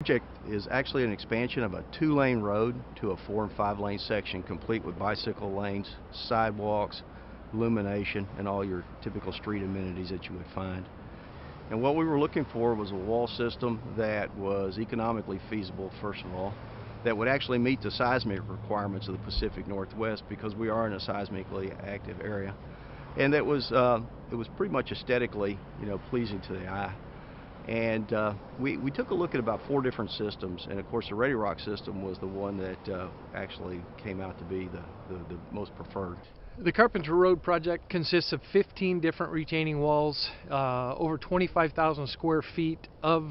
Project is actually an expansion of a 2-lane road to a 4- and 5-lane section, complete with bicycle lanes, sidewalks, illumination, and all your typical street amenities that you would find. And what we were looking for was a wall system that was economically feasible, first of all, that would actually meet the seismic requirements of the Pacific Northwest, because we are in a seismically active area, and that was it was pretty much aesthetically, pleasing to the eye. And we took a look at about 4 different systems, and of course the Ready Rock system was the one that actually came out to be the most preferred. The Carpenter Road project consists of 15 different retaining walls, over 25,000 square feet of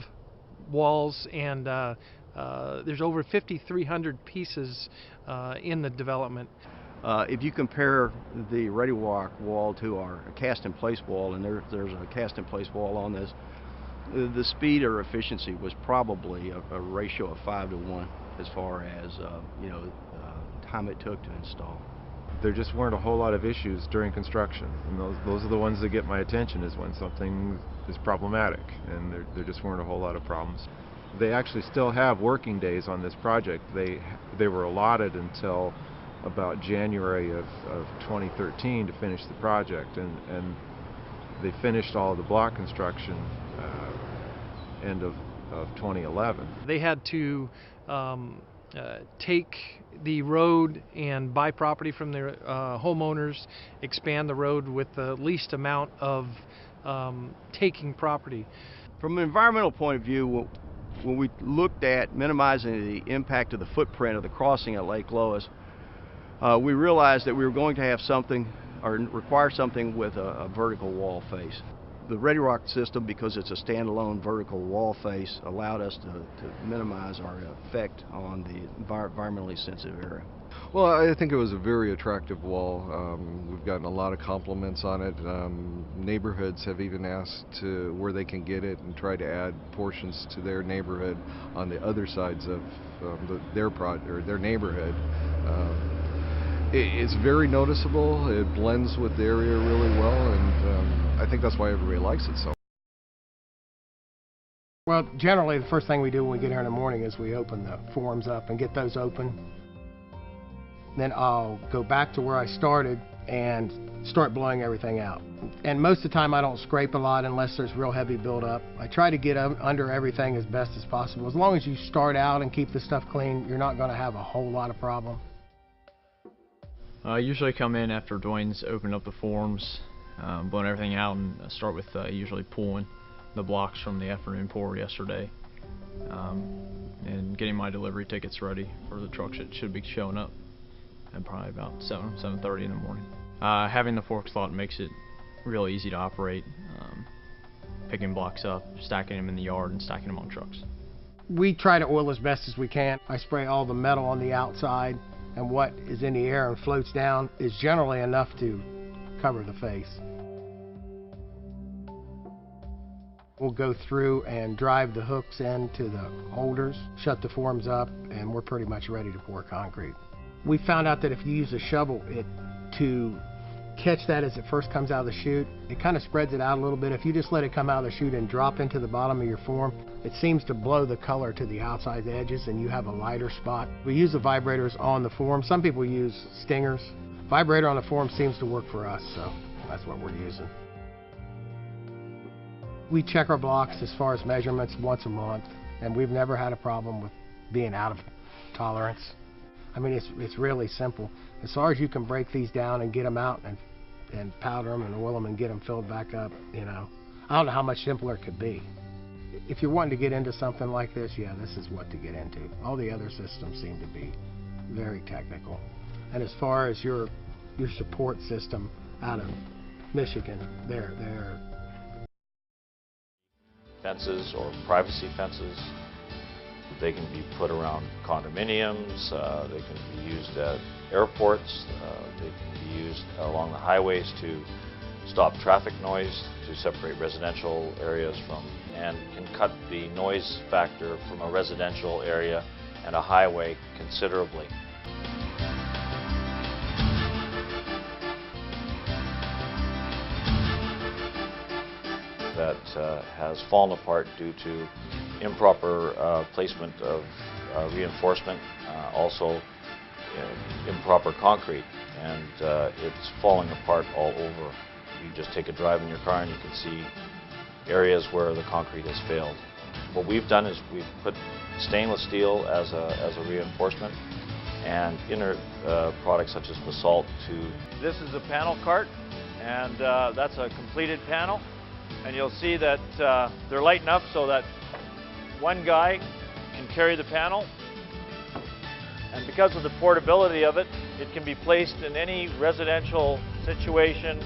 walls, and there's over 5,300 pieces in the development. If you compare the Ready Rock wall to our cast-in-place wall, and there's a cast-in-place wall on this, the speed or efficiency was probably a ratio of 5 to 1 as far as time it took to install. There just weren't a whole lot of issues during construction, and those are the ones that get my attention, is when something is problematic, and there just weren't a whole lot of problems. They actually still have working days on this project. They were allotted until about January of 2013 to finish the project, and they finished all of the block construction end of 2011. They had to take the road and buy property from their homeowners, expand the road with the least amount of taking property. From an environmental point of view, when we looked at minimizing the impact of the footprint of the crossing at Lake Lois, we realized that we were going to have something, or require something, with a vertical wall face. The Ready Rock system, because it's a standalone vertical wall face, allowed us to minimize our effect on the environmentally sensitive area. Well, I think it was a very attractive wall. We've gotten a lot of compliments on it. Neighborhoods have even asked where they can get it and try to add portions to their neighborhood on the other sides of their neighborhood. It's very noticeable. It blends with the area really well, and I think that's why everybody likes it so much. Well, generally the first thing we do when we get here in the morning is we open the forms up and get those open. Then I'll go back to where I started and start blowing everything out. And most of the time I don't scrape a lot unless there's real heavy buildup. I try to get under everything as best as possible. As long as you start out and keep the stuff clean, you're not going to have a whole lot of problem. I usually come in after Dwayne's opened up the forms, blowing everything out, and start with usually pulling the blocks from the afternoon pour yesterday, and getting my delivery tickets ready for the trucks that should be showing up at probably about 7:30 in the morning. Having the fork slot makes it real easy to operate, picking blocks up, stacking them in the yard, and stacking them on trucks. We try to oil as best as we can. I spray all the metal on the outside, and what is in the air and floats down is generally enough to cover the face. We'll go through and drive the hooks into the holders, shut the forms up, and we're pretty much ready to pour concrete. We found out that if you use a shovel to catch that as it first comes out of the chute, it kind of spreads it out a little bit. If you just let it come out of the chute and drop into the bottom of your form, it seems to blow the color to the outside edges and you have a lighter spot. We use the vibrators on the form. Some people use stingers. Vibrator on the form seems to work for us, so that's what we're using. We check our blocks as far as measurements once a month, and we've never had a problem with being out of tolerance. I mean, it's really simple. As far as you can break these down and get them out and powder them and oil them and get them filled back up, I don't know how much simpler it could be. If you're wanting to get into something like this, yeah, this is what to get into. All the other systems seem to be very technical. And as far as your support system out of Michigan, they're fences or privacy fences. They can be put around condominiums, they can be used at airports, they can be used along the highways to stop traffic noise, to separate residential areas from, and can cut the noise factor from a residential area and a highway considerably. that has fallen apart due to improper placement of reinforcement, also improper concrete, and it's falling apart all over. You just take a drive in your car and you can see areas where the concrete has failed. What we've done is we've put stainless steel as a reinforcement and inner products such as basalt to... This is a panel cart, and that's a completed panel, and you'll see that they're light enough so that one guy can carry the panel, and because of the portability of it, it can be placed in any residential situation